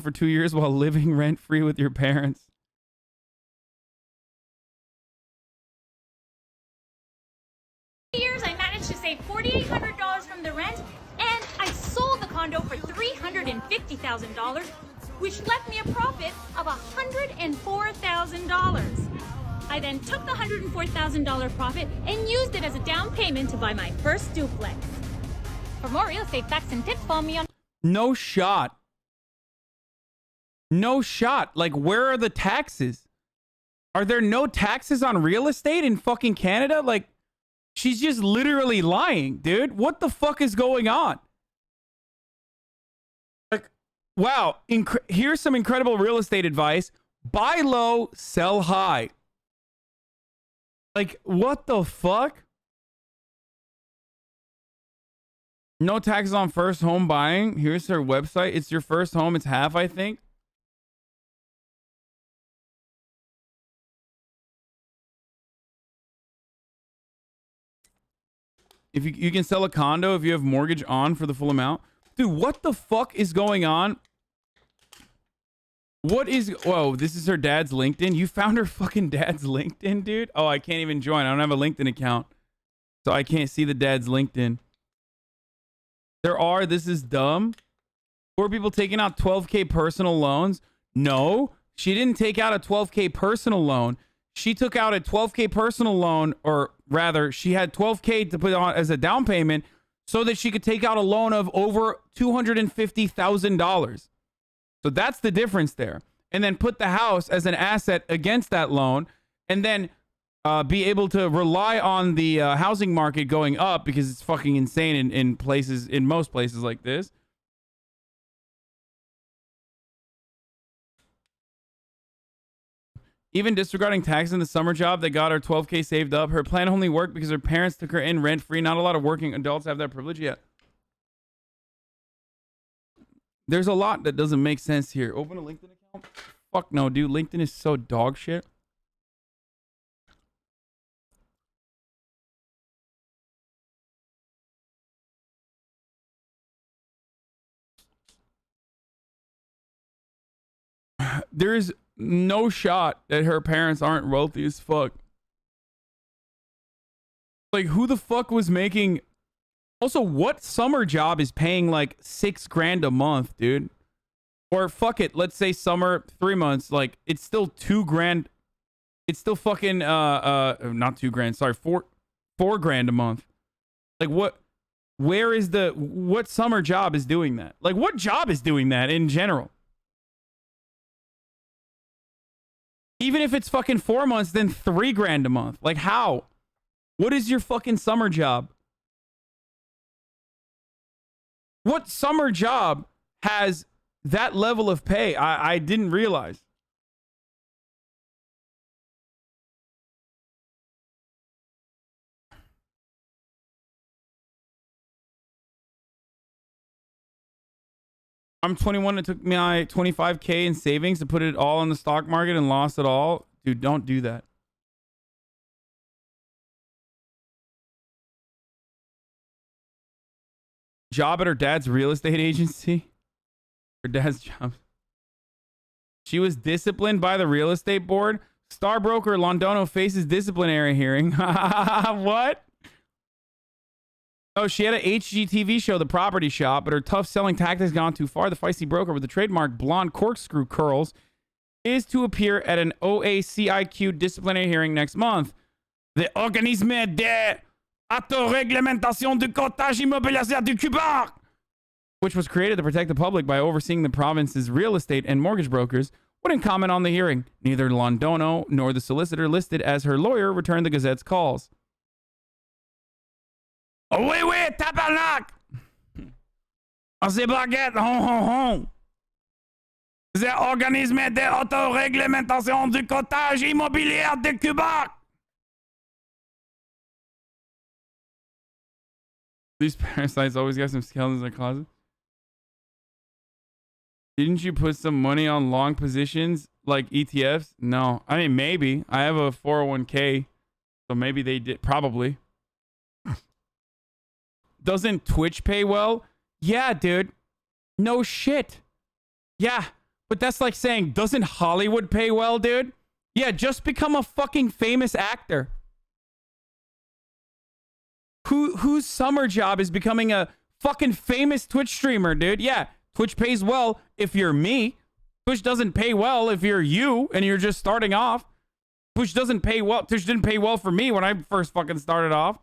for 2 years while living rent-free with your parents. Years, I managed to save $4,800 from the rent, and I sold the condo for $350,000, which left me a profit of $104,000. I then took the $104,000 profit and used it as a down payment to buy my first duplex. For more real estate facts and tips, follow me on... No shot. No shot. Like, where are the taxes? Are there no taxes on real estate in fucking Canada? Like, she's just literally lying, dude. What the fuck is going on? Like, wow. Here's some incredible real estate advice. Buy low, sell high. Like, what the fuck? No taxes on first home buying. Here's her website. It's your first home. It's half, I think. If you can sell a condo if you have mortgage on for the full amount. Dude, what the fuck is going on? What is... Whoa, this is her dad's LinkedIn? You found her fucking dad's LinkedIn, dude? Oh, I can't even join. I don't have a LinkedIn account. So I can't see the dad's LinkedIn. This is dumb. 4 people taking out 12K personal loans. No, she didn't take out a 12K personal loan. She took out a 12K personal loan, or rather, she had 12K to put on as a down payment so that she could take out a loan of over $250,000. So that's the difference there. And then put the house as an asset against that loan, and then be able to rely on the housing market going up, because it's fucking insane in most places like this. Even disregarding taxes in the summer job that got her 12K saved up, her plan only worked because her parents took her in rent-free. Not a lot of working adults have that privilege yet. There's a lot that doesn't make sense here. Open a LinkedIn account? Fuck no, dude. LinkedIn is so dog shit. There's no shot that her parents aren't wealthy as fuck. Like, who the fuck was making... Also, what summer job is paying like $6 grand a month, dude? Or fuck it, let's say summer 3 months. Like, it's still $2 grand. It's still fucking not $2 grand. Sorry, four grand a month. Like, what? Where is the... What summer job is doing that? Like, what job is doing that in general? Even if it's fucking 4 months, then $3 grand a month. Like, how? What is your fucking summer job? What summer job has that level of pay? I didn't realize. I'm 21. It took me 25K in savings to put it all in the stock market and lost it all. Dude, don't do that. Job at her dad's real estate agency. Her dad's job. She was disciplined by the real estate board. Star broker Londono faces disciplinary hearing. What? Oh, she had an HGTV show, The Property Shop, but her tough selling tactics gone too far. The feisty broker with the trademark blonde corkscrew curls is to appear at an OACIQ disciplinary hearing next month. The Organisme de Autoréglementation du Cotage Immobilier du Québec, which was created to protect the public by overseeing the province's real estate and mortgage brokers, wouldn't comment on the hearing. Neither Londono nor the solicitor listed as her lawyer returned the Gazette's calls. Oh, oui, oui, tabarnak! On s'est baguette, hon, hon, hon. The Organisme de Autoréglementation du Cotage Immobilier du Québec. These parasites always got some skeletons in their closet. Didn't you put some money on long positions like ETFs? No. I mean, maybe. I have a 401k, so maybe they did. Probably. Doesn't Twitch pay well? Yeah, dude. No shit. Yeah. But that's like saying, doesn't Hollywood pay well, dude? Yeah, just become a fucking famous actor. Whose summer job is becoming a fucking famous Twitch streamer, dude? Yeah, Twitch pays well if you're me. Twitch doesn't pay well if you're you and you're just starting off. Twitch doesn't pay well. Twitch didn't pay well for me when I first fucking started off.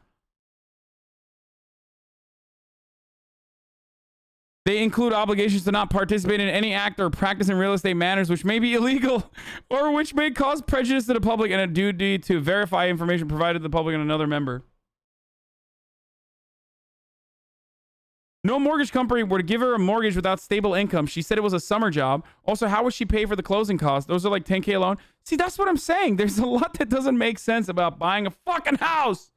They include obligations to not participate in any act or practice in real estate matters which may be illegal or which may cause prejudice to the public, and a duty to verify information provided to the public and another member. No mortgage company would give her a mortgage without stable income. She said it was a summer job. Also, how would she pay for the closing costs? Those are like $10K alone. See, that's what I'm saying. There's a lot that doesn't make sense about buying a fucking house.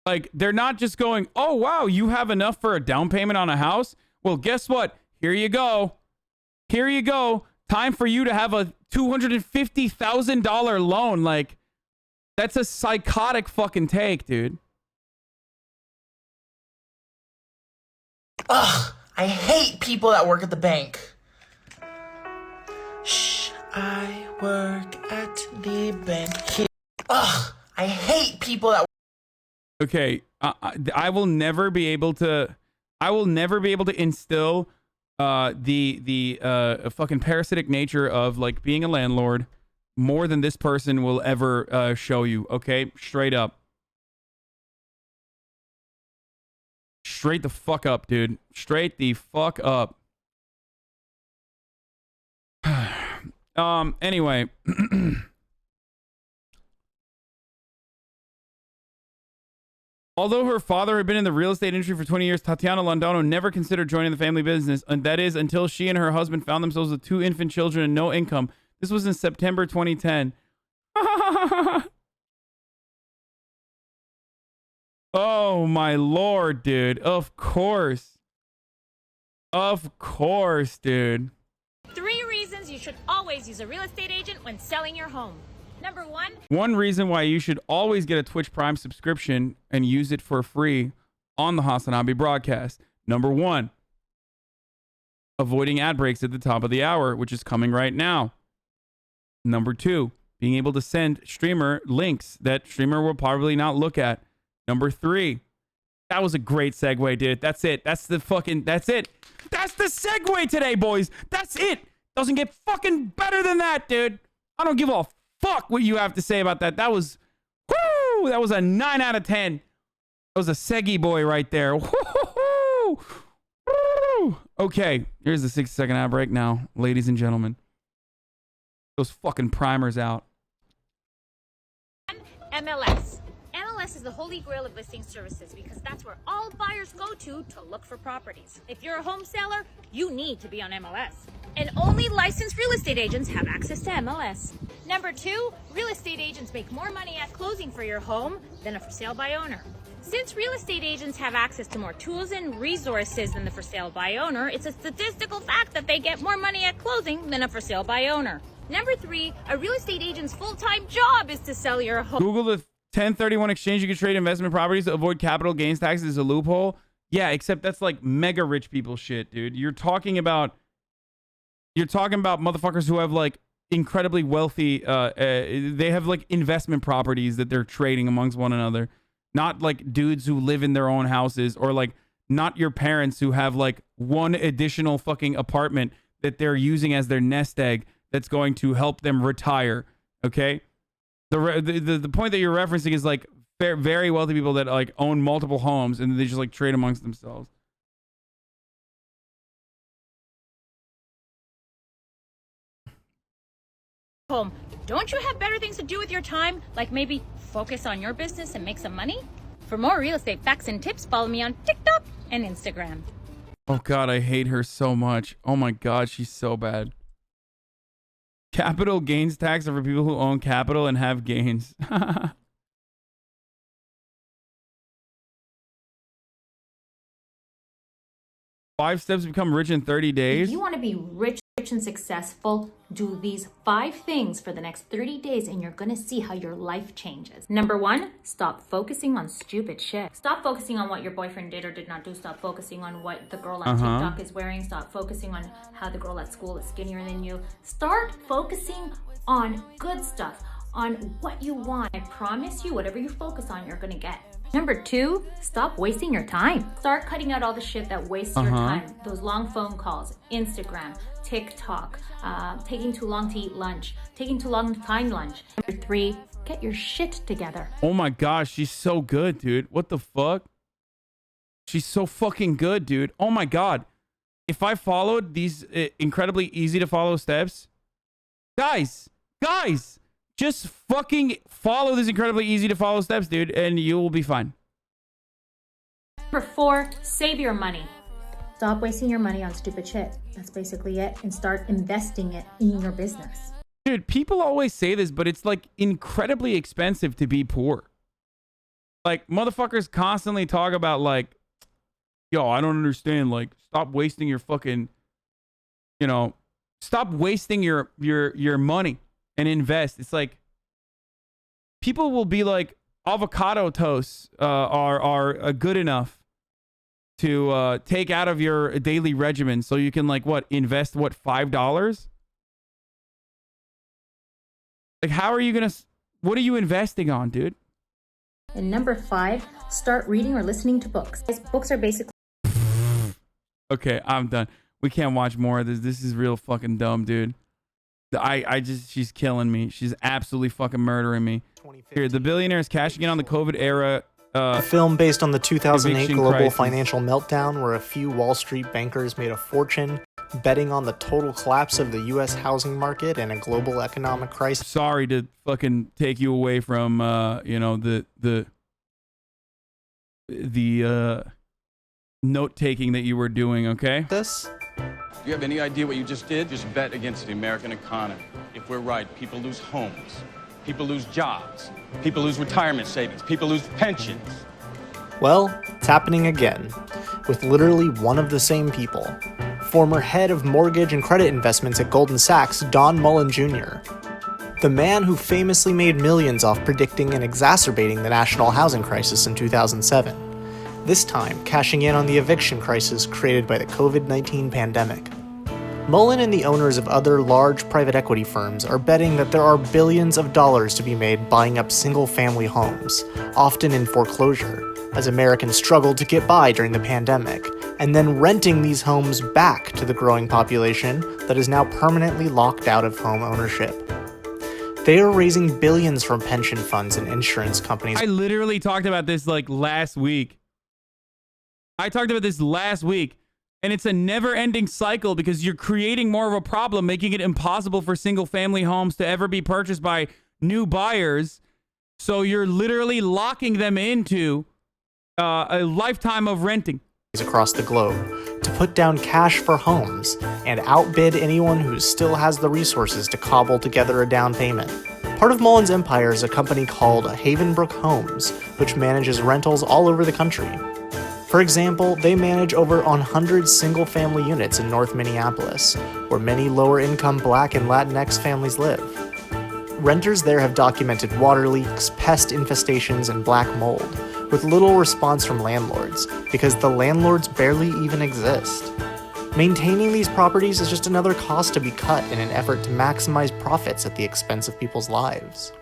Like, they're not just going, oh, wow, you have enough for a down payment on a house? Well, guess what? Here you go. Here you go. Time for you to have a $250,000 loan. Like, that's a psychotic fucking take, dude. Ugh, I hate people that work at the bank. Shh, I work at the bank. Ugh, I hate people that. Okay, I will never be able to. I will never be able to instill the fucking parasitic nature of like being a landlord more than this person will ever show you. Okay, straight up, straight the fuck up, dude. Straight the fuck up. Anyway. Although her father had been in the real estate industry for 20 years, Tatiana Londono never considered joining the family business, and that is until she and her husband found themselves with 2 infant children and no income. This was in September 2010. Oh my lord, dude. Of course. Of course, dude. 3 reasons you should always use a real estate agent when selling your home. Number 1. One reason why you should always get a Twitch Prime subscription and use it for free on the Hasanabi broadcast. Number 1. Avoiding ad breaks at the top of the hour, which is coming right now. Number 2. Being able to send streamer links that streamer will probably not look at. Number 3. That was a great segue, dude. That's it. That's the fucking... That's it. That's the segue today, boys. That's it. Doesn't get fucking better than that, dude. I don't give a fuck what you have to say about that. That was... Woo! That was a 9 out of 10. That was a Seggy boy right there. Woo-hoo-hoo! Woo! Okay. Here's the 60-second ad break now, ladies and gentlemen. Those fucking primers out. MLS. MLS is the holy grail of listing services because that's where all buyers go to look for properties. If you're a home seller, you need to be on MLS. And only licensed real estate agents have access to MLS. Number 2, real estate agents make more money at closing for your home than a for sale by owner. Since real estate agents have access to more tools and resources than the for sale by owner, it's a statistical fact that they get more money at closing than a for sale by owner. Number 3, a real estate agent's full-time job is to sell your home. Google the 1031 exchange. You can trade investment properties to avoid capital gains taxes is a loophole. Yeah, except that's like mega rich people shit, dude. You're talking about motherfuckers who have like incredibly wealthy, they have like investment properties that they're trading amongst one another. Not like dudes who live in their own houses, or like not your parents who have like one additional fucking apartment that they're using as their nest egg that's going to help them retire. Okay? The point that you're referencing is like very wealthy people that like own multiple homes and they just like trade amongst themselves. Home. Don't you have better things to do with your time? Like maybe focus on your business and make some money? For more real estate facts and tips, follow me on TikTok and Instagram. Oh God, I hate her so much. Oh my God, she's so bad. Capital gains tax are for people who own capital and have gains. 5 steps to become rich in 30 days. If you want to be rich and successful, do these 5 things for the next 30 days and you're going to see how your life changes. Number 1, stop focusing on stupid shit. Stop focusing on what your boyfriend did or did not do. Stop focusing on what the girl on TikTok is wearing. Stop focusing on how the girl at school is skinnier than you. Start focusing on good stuff, on what you want. I promise you, whatever you focus on, you're going to get. Number 2, stop wasting your time. Start cutting out all the shit that wastes your time. Those long phone calls, Instagram, TikTok, taking too long to eat lunch, taking too long to find lunch. Number 3, get your shit together. Oh my gosh, she's so good, dude. What the fuck? She's so fucking good, dude. Oh my god. If I followed these incredibly easy to follow steps, guys, just fucking follow these incredibly easy to follow steps, dude, and you will be fine. Number 4, save your money. Stop wasting your money on stupid shit. That's basically it. And start investing it in your business. Dude, people always say this, but it's like incredibly expensive to be poor. Like, motherfuckers constantly talk about like, yo, I don't understand. Like, stop wasting your fucking, you know, stop wasting your money and invest. It's like, people will be like, avocado toasts are good enough to take out of your daily regimen so you can like invest $5? Like, how are you gonna, what are you investing on, dude? And number 5, start reading or listening to books. Books are basically... Okay, I'm done. We can't watch more of this. This is real fucking dumb, dude. She's killing me. She's absolutely fucking murdering me. Here, the billionaire is cashing in on the COVID era. A film based on the 2008 eviction global crisis. financial meltdown where a few Wall Street bankers made a fortune betting on the total collapse of the U.S. housing market and a global economic crisis. Sorry to fucking take you away from, you know, the note-taking that you were doing, okay? This? Do you have any idea what you just did? Just bet against the American economy. If we're right, people lose homes. People lose jobs. People lose retirement savings. People lose pensions. Well, it's happening again, with literally one of the same people. Former head of mortgage and credit investments at Goldman Sachs, Don Mullen Jr. The man who famously made millions off predicting and exacerbating the national housing crisis in 2007. This time, cashing in on the eviction crisis created by the COVID-19 pandemic. Mullen and the owners of other large private equity firms are betting that there are billions of dollars to be made buying up single-family homes, often in foreclosure, as Americans struggled to get by during the pandemic, and then renting these homes back to the growing population that is now permanently locked out of home ownership. They are raising billions from pension funds and insurance companies. I literally talked about this like last week. And it's a never-ending cycle because you're creating more of a problem, making it impossible for single-family homes to ever be purchased by new buyers. So you're literally locking them into a lifetime of renting. Across the globe to put down cash for homes and outbid anyone who still has the resources to cobble together a down payment. Part of Mullen's empire is a company called Havenbrook Homes, which manages rentals all over the country. For example, they manage over 100 single-family units in North Minneapolis, where many lower-income Black and Latinx families live. Renters there have documented water leaks, pest infestations, and black mold, with little response from landlords, because the landlords barely even exist. Maintaining these properties is just another cost to be cut in an effort to maximize profits at the expense of people's lives.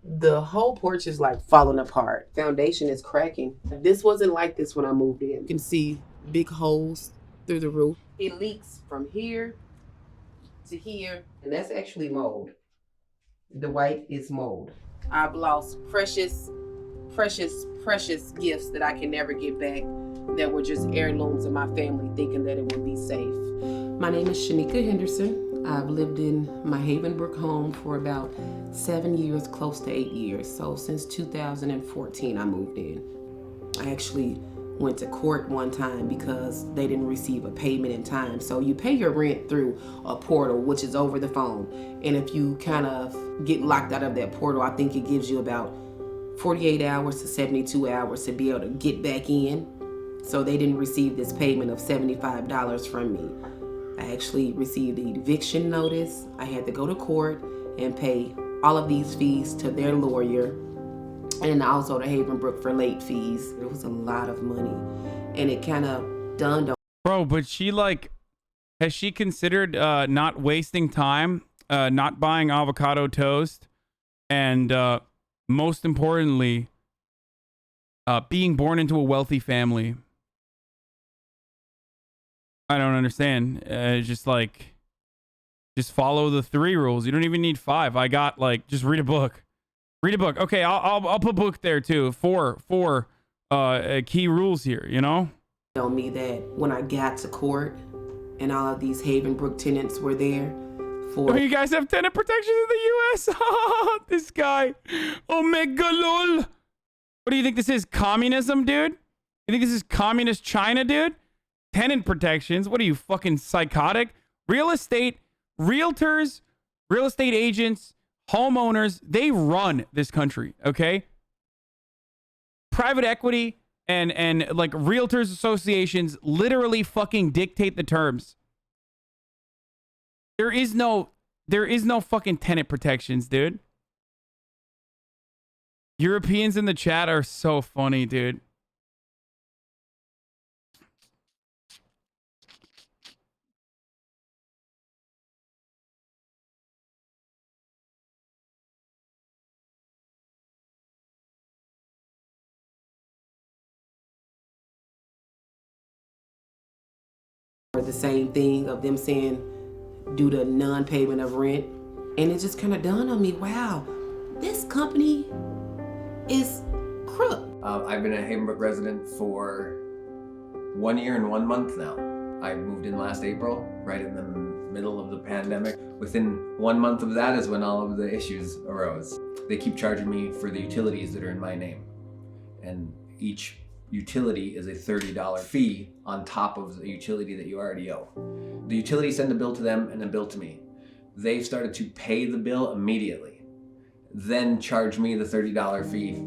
The whole porch is like falling apart. Foundation is cracking. This wasn't like this when I moved in. You can see big holes through the roof. It leaks from here to here, and that's actually mold. The white is mold. I've lost precious gifts that I can never get back that were just heirlooms of my family thinking that it would be safe. My name is Shanika Henderson. I've lived in my Havenbrook home for about 7 years, close to 8 years. So since 2014, I moved in. I actually went to court one time because they didn't receive a payment in time. So you pay your rent through a portal, which is over the phone. And if you kind of get locked out of that portal, I think it gives you about 48 hours to 72 hours to be able to get back in. So they didn't receive this payment of $75 from me. I actually received the eviction notice. I had to go to court and pay all of these fees to their lawyer, and also to Havenbrook for late fees. It was a lot of money, and it kind of dawned on. Bro, but she like, has she considered not wasting time, not buying avocado toast, and most importantly, being born into a wealthy family? I don't understand. Just like, just follow the 3 rules. You don't even need 5. I got like, just read a book. Read a book. Okay, I'll put book there too. 4 key rules here. You know. On me that when I got to court, and all of these Havenbrook tenants were there. Oh, you guys have tenant protections in the U.S. This guy, Omega lol. What do you think this is? Communism, dude? You think this is communist China, dude? Tenant protections? What are you, fucking psychotic? Real estate, realtors, real estate agents, homeowners, they run this country, okay? Private equity and like realtors associations literally fucking dictate the terms. There is no fucking tenant protections, dude. Europeans in the chat are so funny, dude. The same thing of them saying due to non-payment of rent, and it just kind of dawned on me, wow, this company is crook. I've been a Havenbrook resident for 1 year and 1 month now. I moved in last April, right in the middle of the pandemic. Within 1 month of that is when all of the issues arose. They keep charging me for the utilities that are in my name, and each utility is a $30 fee on top of the utility that you already owe. The utilities send a bill to them and a bill to me. They've started to pay the bill immediately, then charge me the $30 fee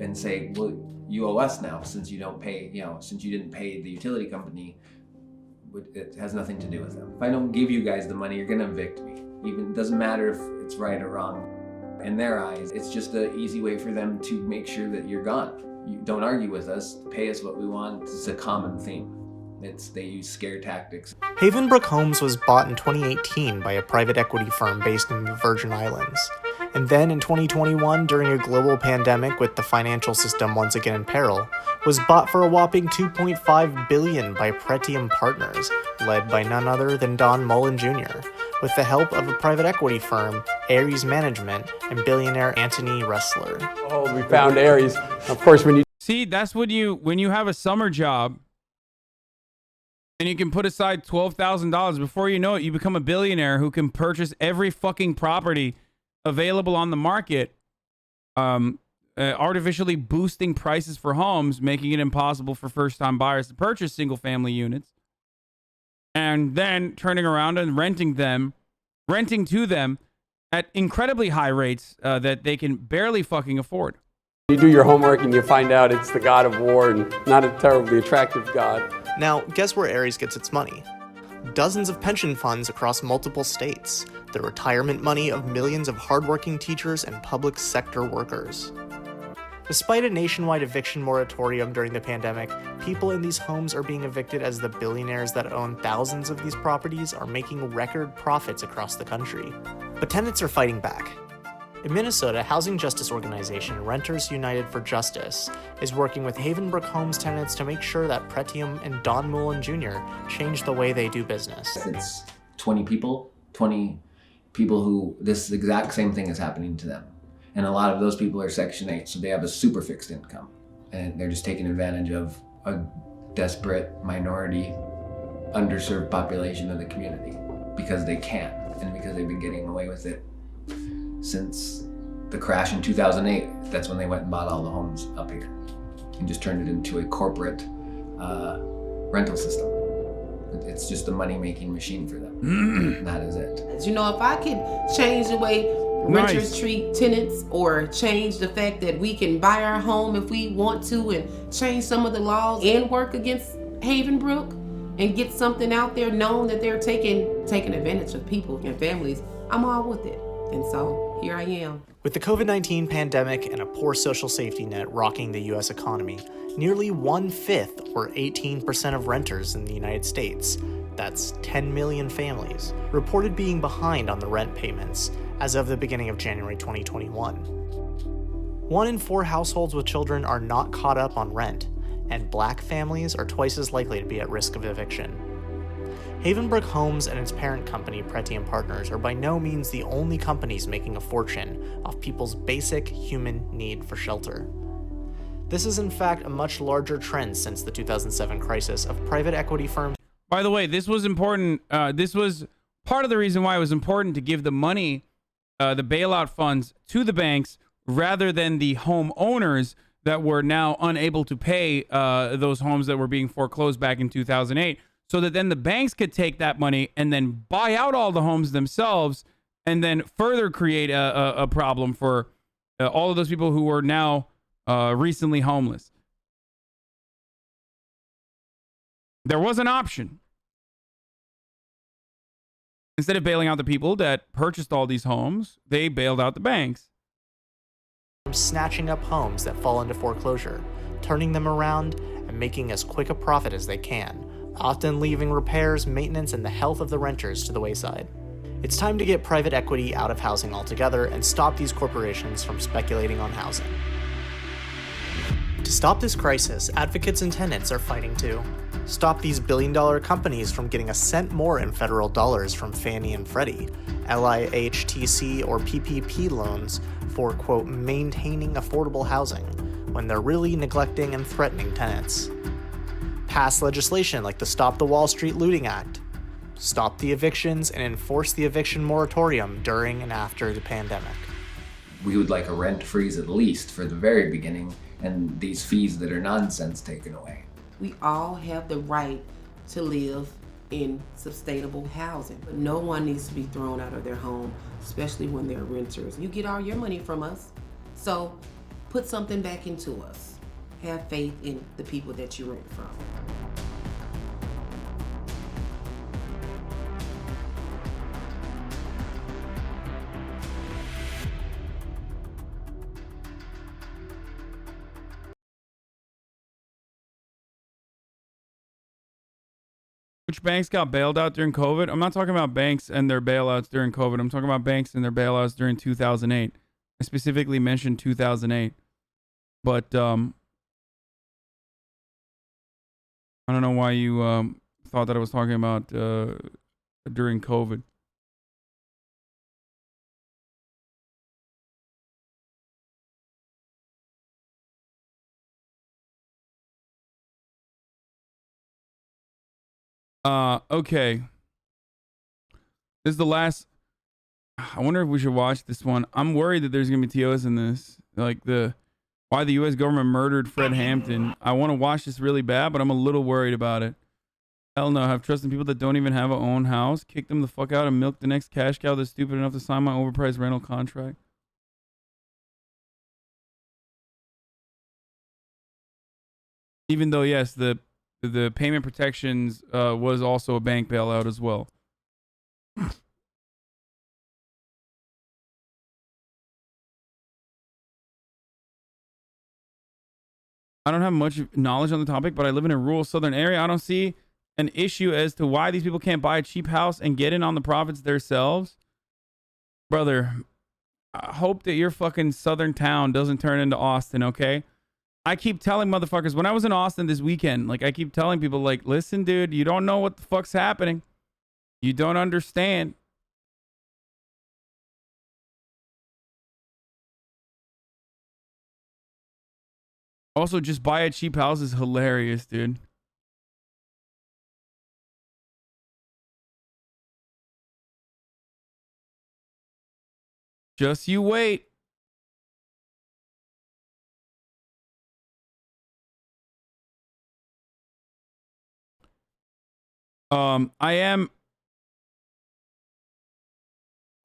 and say, well, you owe us now since you don't pay, since you didn't pay the utility company. It has nothing to do with them. If I don't give you guys the money, you're gonna evict me. Even, it doesn't matter if it's right or wrong. In their eyes, it's just an easy way for them to make sure that you're gone. You don't argue with us, pay us what we want. It's a common theme. They use scare tactics. Havenbrook Homes was bought in 2018 by a private equity firm based in the Virgin Islands. And then in 2021, during a global pandemic with the financial system once again in peril, was bought for a whopping $2.5 billion by Pretium Partners, led by none other than Don Mullen Jr., with the help of a private equity firm, Ares Management, and billionaire Anthony Ressler. Oh, we found Ares. Of course, when you see, that's when you have a summer job and you can put aside $12,000. Before you know it, you become a billionaire who can purchase every fucking property available on the market, artificially boosting prices for homes, making it impossible for first-time buyers to purchase single-family units, and then turning around and renting to them at incredibly high rates that they can barely fucking afford. You do your homework and you find out it's the god of war and not a terribly attractive god. Now, guess where Ares gets its money? Dozens of pension funds across multiple states, the retirement money of millions of hardworking teachers and public sector workers. Despite a nationwide eviction moratorium during the pandemic, people in these homes are being evicted as the billionaires that own thousands of these properties are making record profits across the country. But tenants are fighting back. In Minnesota, housing justice organization Renters United for Justice is working with Havenbrook Homes tenants to make sure that Pretium and Don Mullen Jr. change the way they do business. It's 20 people who this exact same thing is happening to them. And a lot of those people are Section 8, so they have a super fixed income. And they're just taking advantage of a desperate minority, underserved population of the community because they can, and because they've been getting away with it since the crash in 2008. That's when they went and bought all the homes up here and just turned it into a corporate rental system. It's just a money-making machine for them. That is it. You know, if I could change the way renters Nice. treat tenants, or change the fact that we can buy our home if we want to, and change some of the laws and work against Havenbrook and get something out there known that they're taking advantage of people and families, I'm all with it. And so here I am. With the COVID-19 pandemic and a poor social safety net rocking the US economy, nearly 1/5, or 18% of renters in the United States, that's 10 million families, reported being behind on the rent payments as of the beginning of January 2021. 1 in 4 households with children are not caught up on rent, and Black families are twice as likely to be at risk of eviction. Havenbrook Homes and its parent company, Preti & Partners, are by no means the only companies making a fortune off people's basic human need for shelter. This is in fact a much larger trend since the 2007 crisis of private equity firms. By the way, this was important. This was part of the reason why it was important to give the money, the bailout funds, to the banks rather than the homeowners that were now unable to pay those homes that were being foreclosed back in 2008. So that then the banks could take that money and then buy out all the homes themselves, and then further create a problem for all of those people who were now recently homeless. There was an option. Instead of bailing out the people that purchased all these homes, they bailed out the banks. Snatching up homes that fall into foreclosure, turning them around, and making as quick a profit as they can, often leaving repairs, maintenance, and the health of the renters to the wayside. It's time to get private equity out of housing altogether and stop these corporations from speculating on housing. To stop this crisis, advocates and tenants are fighting to stop these billion-dollar companies from getting a cent more in federal dollars from Fannie and Freddie, LIHTC or PPP loans for, quote, maintaining affordable housing, when they're really neglecting and threatening tenants. Pass legislation like the Stop the Wall Street Looting Act. Stop the evictions and enforce the eviction moratorium during and after the pandemic. We would like a rent freeze at least for the very beginning, and these fees that are nonsense taken away. We all have the right to live in sustainable housing, but no one needs to be thrown out of their home, especially when they're renters. You get all your money from us, so put something back into us. Have faith in the people that you rent from. Which banks got bailed out during COVID? I'm not talking about banks and their bailouts during COVID. I'm talking about banks and their bailouts during 2008. I specifically mentioned 2008. But I don't know why you thought that I was talking about during COVID. Okay. This is the last. I wonder if we should watch this one. I'm worried that there's gonna be TOS in this, like why the U.S. government murdered Fred Hampton. I want to watch this really bad, but I'm a little worried about it. Hell no. Have trust in people that don't even have a own house. Kick them the fuck out and milk the next cash cow that's stupid enough to sign my overpriced rental contract. Even though, yes, the payment protections was also a bank bailout as well. I don't have much knowledge on the topic, but I live in a rural southern area. I don't see an issue as to why these people can't buy a cheap house and get in on the profits themselves. Brother, I hope that your fucking southern town doesn't turn into Austin, okay? I keep telling motherfuckers, when I was in Austin this weekend, like I keep telling people, like, listen, dude, you don't know what the fuck's happening. You don't understand. Also, just buy a cheap house is hilarious, dude. Just you wait. I am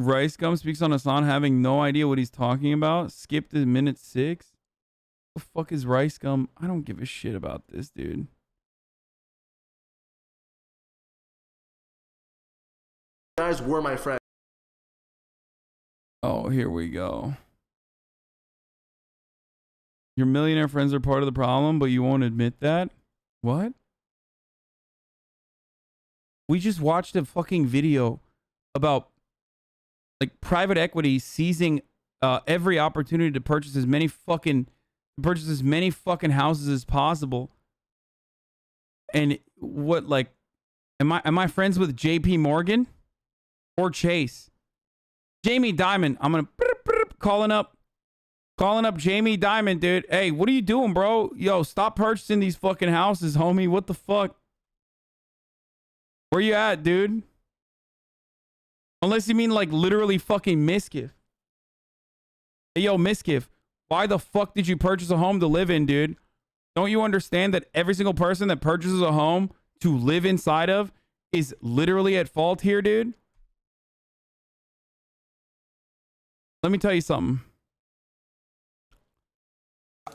Rice Gum speaks on Hassan having no idea what he's talking about. Skip to minute 6. What the fuck is Rice Gum? I don't give a shit about this, dude. Guys were my friends. Oh, here we go. Your millionaire friends are part of the problem, but you won't admit that? What? We just watched a fucking video about like private equity seizing every opportunity to purchase as many fucking houses as possible. And what, like, am I friends with JP Morgan or Chase? Jamie Dimon, I'm gonna calling up Jamie Dimon, dude. Hey, what are you doing, bro? Yo, stop purchasing these fucking houses, homie. What the fuck? Where you at, dude? Unless you mean like literally fucking Miskiff. Hey, yo, Miskiff, why the fuck did you purchase a home to live in, dude? Don't you understand that every single person that purchases a home to live inside of is literally at fault here, dude? Let me tell you something.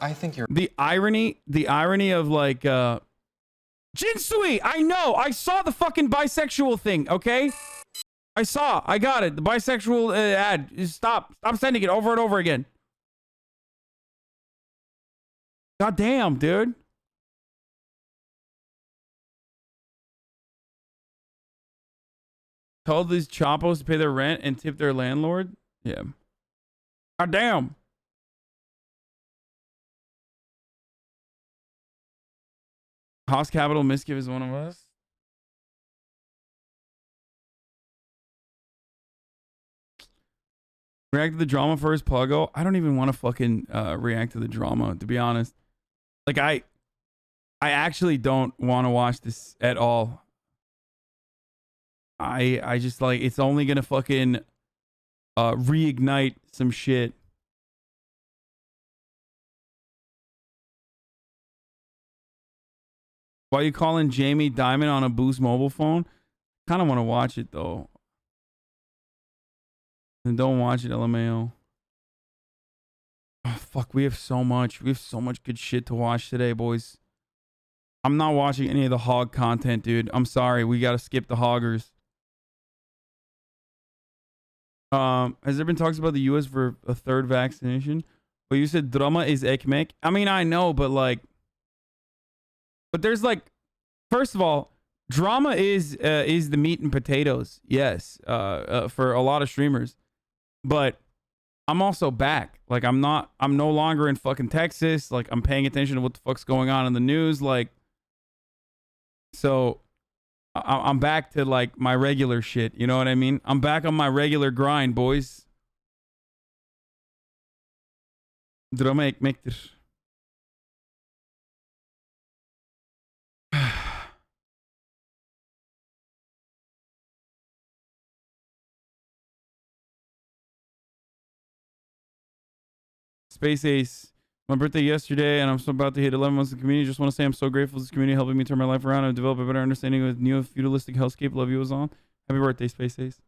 I think you're the irony of like Jinsui, I know. I saw the fucking bisexual thing, okay? I got it. The bisexual ad. Stop sending it over and over again. God damn, dude. Tell these chapos to pay their rent and tip their landlord? Yeah. God damn. Haas Capital Miskiff is one of us. React to the drama first, Pluggo. I don't even want to fucking react to the drama, to be honest. Like, I actually don't want to watch this at all. I just, like, it's only gonna fucking reignite some shit. Why are you calling Jamie Dimon on a Boost mobile phone? Kind of want to watch it though. Then don't watch it, LMAO. Oh fuck, we have so much good shit to watch today, boys. I'm not watching any of the hog content, dude. I'm sorry, we gotta skip the hoggers. Has there been talks about the US for a third vaccination? Well, you said drama is ekmek. I mean, I know, but like, but there's like, first of all, drama is the meat and potatoes. Yes, for a lot of streamers. But I'm also back. Like, I'm no longer in fucking Texas. Like, I'm paying attention to what the fuck's going on in the news. Like, so I'm back to like my regular shit. You know what I mean? I'm back on my regular grind, boys. Drama ekmektir. Space Ace, my birthday yesterday, and I'm so about to hit 11 months in the community. Just want to say I'm so grateful for this community helping me turn my life around and develop a better understanding of neo-feudalistic hellscape. Love you, Azan. Happy birthday, Space Ace.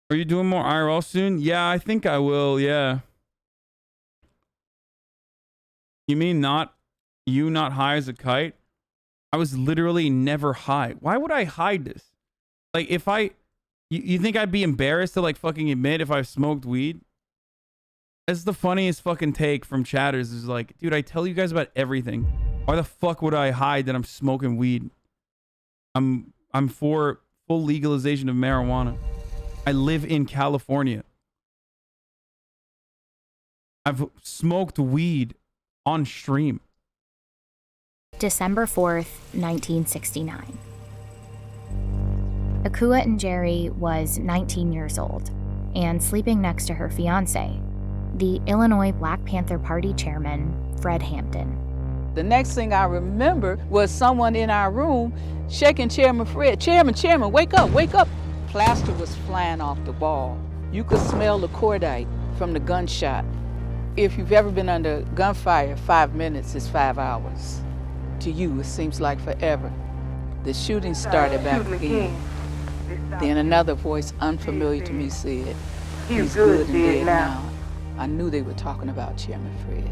Are you doing more IRL soon? Yeah, I think I will, yeah. You mean not high as a kite? I was literally never high. Why would I hide this? Like, if you think I'd be embarrassed to like fucking admit if I've smoked weed? That's the funniest fucking take from chatters, is like, dude, I tell you guys about everything. Why the fuck would I hide that I'm smoking weed? I'm for full legalization of marijuana. I live in California. I've smoked weed on stream. December 4th, 1969. Akua Njeri was 19 years old and sleeping next to her fiance, the Illinois Black Panther Party chairman, Fred Hampton. The next thing I remember was someone in our room shaking Chairman Fred. Chairman, wake up, wake up. Plaster was flying off the wall. You could smell the cordite from the gunshot. If you've ever been under gunfire, 5 minutes is 5 hours. To you, it seems like forever. The shooting started back again. Then another voice unfamiliar to me said, "He's good and dead now." I knew they were talking about Chairman Fred.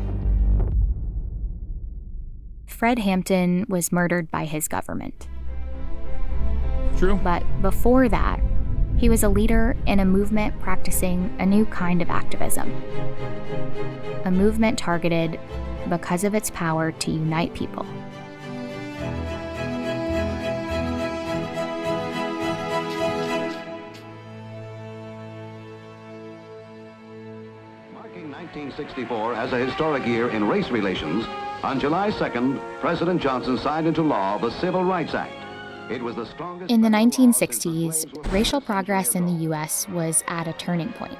Fred Hampton was murdered by his government. True. But before that, he was a leader in a movement practicing a new kind of activism. A movement targeted because of its power to unite people. Marking 1964 as a historic year in race relations, on July 2nd, President Johnson signed into law the Civil Rights Act. It was the strongest. In the 1960s, racial progress in the U.S. was at a turning point.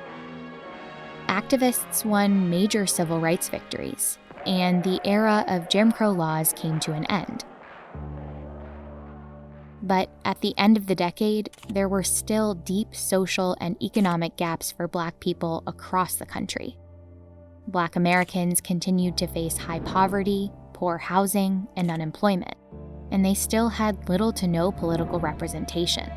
Activists won major civil rights victories, and the era of Jim Crow laws came to an end. But at the end of the decade, there were still deep social and economic gaps for Black people across the country. Black Americans continued to face high poverty, poor housing, and unemployment, and they still had little to no political representation.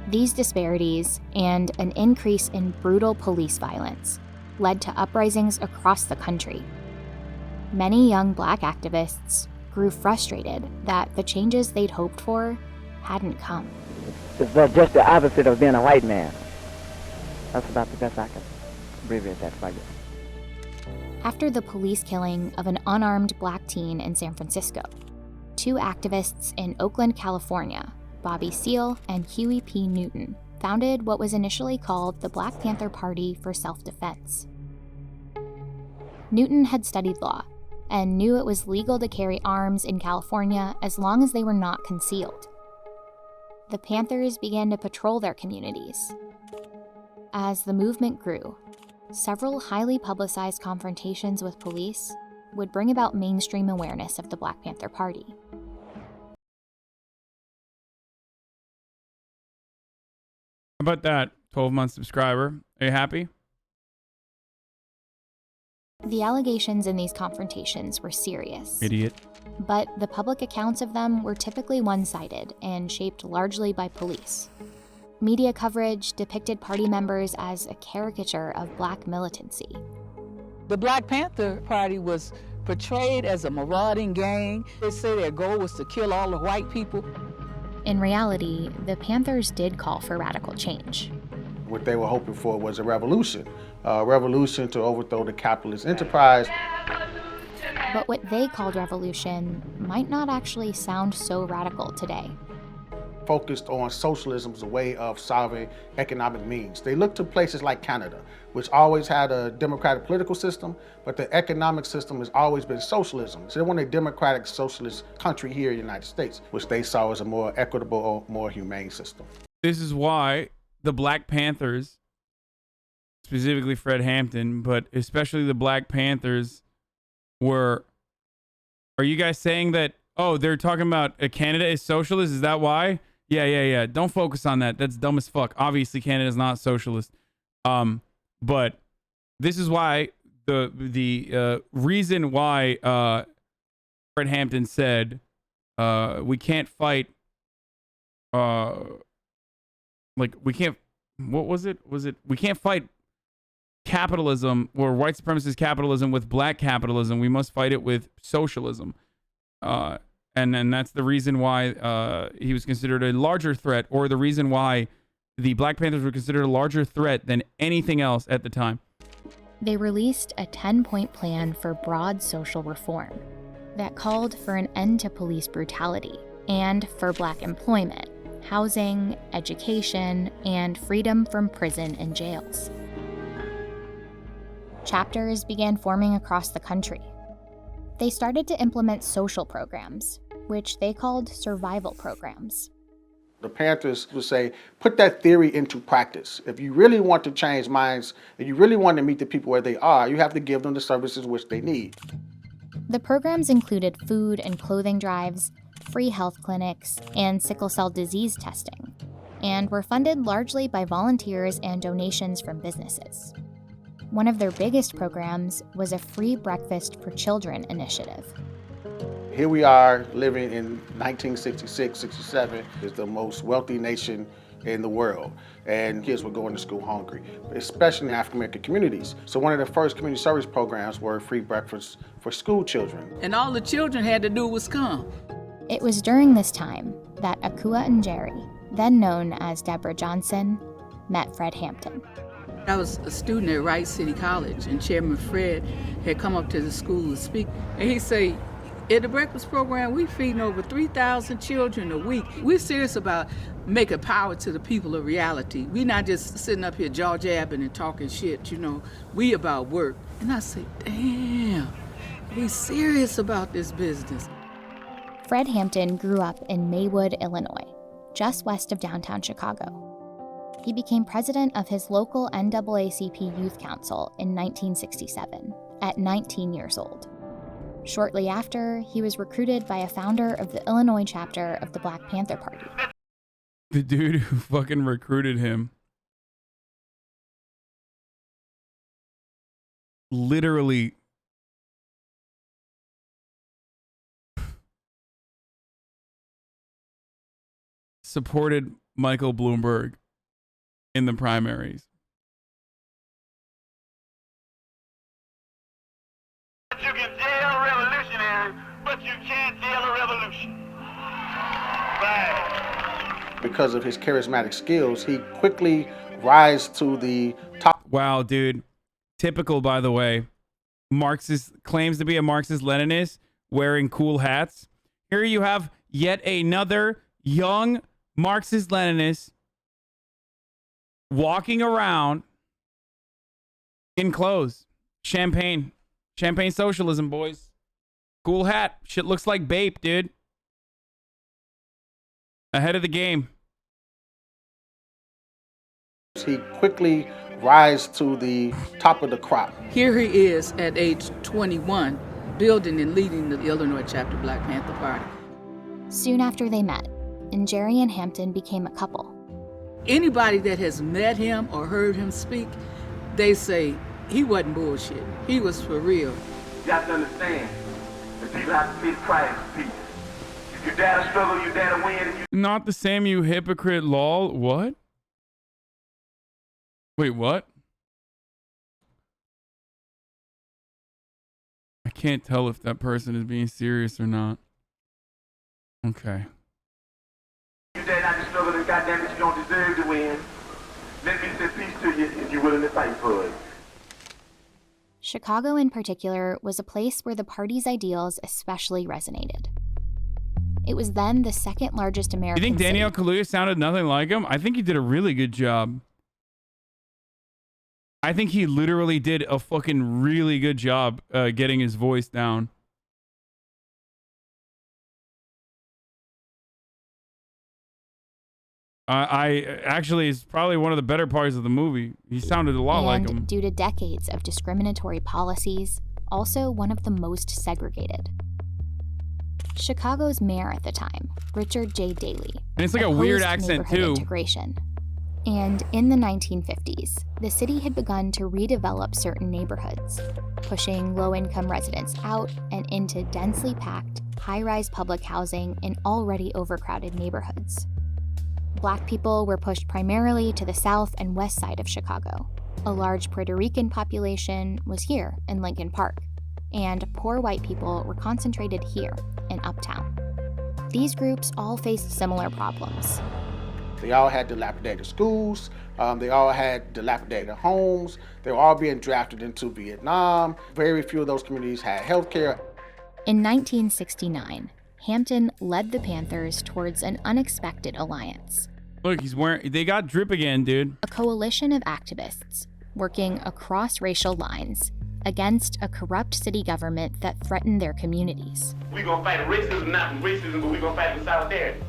These disparities and an increase in brutal police violence led to uprisings across the country. Many young Black activists grew frustrated that the changes they'd hoped for hadn't come. It's just the opposite of being a white man. That's about the best I can abbreviate that for you. After the police killing of an unarmed Black teen in San Francisco, two activists in Oakland, California, Bobby Seale and Huey P. Newton, founded what was initially called the Black Panther Party for Self-Defense. Newton had studied law and knew it was legal to carry arms in California as long as they were not concealed. The Panthers began to patrol their communities. As the movement grew, several highly publicized confrontations with police would bring about mainstream awareness of the Black Panther Party. How about that 12-month subscriber? Are you happy? The allegations in these confrontations were serious. Idiot. But the public accounts of them were typically one-sided and shaped largely by police. Media coverage depicted party members as a caricature of Black militancy. The Black Panther Party was portrayed as a marauding gang. They say their goal was to kill all the white people. In reality, the Panthers did call for radical change. What they were hoping for was a revolution to overthrow the capitalist enterprise. But what they called revolution might not actually sound so radical today. Focused on socialism as a way of solving economic needs. They looked to places like Canada, which always had a democratic political system, but the economic system has always been socialism. So they want a democratic socialist country here in the United States, which they saw as a more equitable, more humane system. This is why the Black Panthers, specifically Fred Hampton, but especially the Black Panthers were... Are you guys saying that, oh, they're talking about Canada is socialist? Is that why? Yeah. Don't focus on that. That's dumb as fuck. Obviously, Canada is not socialist. But this is why the reason why Fred Hampton said we can't fight. We can't. What was it? We can't fight capitalism or white supremacist capitalism with Black capitalism. We must fight it with socialism. And that's the reason why he was considered a larger threat, or the reason why the Black Panthers were considered a larger threat than anything else at the time. They released a 10-point plan for broad social reform that called for an end to police brutality and for Black employment, housing, education, and freedom from prison and jails. Chapters began forming across the country. They started to implement social programs, which they called survival programs. The Panthers would say, put that theory into practice. If you really want to change minds, if you really want to meet the people where they are, you have to give them the services which they need. The programs included food and clothing drives, free health clinics, and sickle cell disease testing, and were funded largely by volunteers and donations from businesses. One of their biggest programs was a free breakfast for children initiative. Here we are living in 1966, 67, is the most wealthy nation in the world. And kids were going to school hungry, especially in African-American communities. So one of the first community service programs were free breakfast for school children. And all the children had to do was come. It was during this time that Akua and Jerry, then known as Deborah Johnson, met Fred Hampton. I was a student at Rice City College, and Chairman Fred had come up to the school to speak. And he said, at the breakfast program, we feeding over 3,000 children a week. We're serious about making power to the people of reality. We're not just sitting up here jaw-jabbing and talking shit, you know. We about work. And I said, damn, we serious about this business. Fred Hampton grew up in Maywood, Illinois, just west of downtown Chicago. He became president of his local NAACP Youth Council in 1967, at 19 years old. Shortly after, he was recruited by a founder of the Illinois chapter of the Black Panther Party. The dude who fucking recruited him literally supported Michael Bloomberg in the primaries. You can jail a revolutionary, but you can't jail a revolution. Right. Because of his charismatic skills, he quickly rise to the top. Wow, dude. Typical, by the way. Marxist claims to be a Marxist-Leninist wearing cool hats. Here you have yet another young Marxist-Leninist walking around in clothes. Champagne socialism, boys. Cool hat. Shit looks like Baybeeee, dude. Ahead of the game. He quickly rise to the top of the crop. Here he is at age 21, building and leading the Illinois chapter Black Panther Party. Soon after they met, and Jerry and Hampton became a couple. Anybody that has met him or heard him speak, they say he wasn't bullshit. He was for real. You have to understand that people have to pay the price for peace. If you dare to struggle, you dare to win. Not the same, you hypocrite, lol. What? Wait, what? I can't tell if that person is being serious or not. Okay. You dare not to struggle, and goddamn it, you don't deserve to win. Let me say peace to you if you're willing to fight for it. Chicago in particular was a place where the party's ideals especially resonated. It was then the second largest American You think Daniel city. Kaluuya sounded nothing like him? I think he did a really good job. I think he literally did a fucking really good job getting his voice down. I actually, it's probably one of the better parts of the movie. He sounded a lot like him. Due to decades of discriminatory policies, also one of the most segregated. Chicago's mayor at the time, Richard J. Daley, And it's like a weird opposed accent neighborhood too. Integration. And in the 1950s, the city had begun to redevelop certain neighborhoods, pushing low-income residents out and into densely packed, high-rise public housing in already overcrowded neighborhoods. Black people were pushed primarily to the south and west side of Chicago. A large Puerto Rican population was here in Lincoln Park, and poor white people were concentrated here in Uptown. These groups all faced similar problems. They all had dilapidated schools. They all had dilapidated homes. They were all being drafted into Vietnam. Very few of those communities had health care. In 1969, Hampton led the Panthers towards an unexpected alliance. Look, he's wearing, they got drip again, dude. A coalition of activists working across racial lines against a corrupt city government that threatened their communities. We're going to fight racism, not racism, but we're going to fight with solidarity.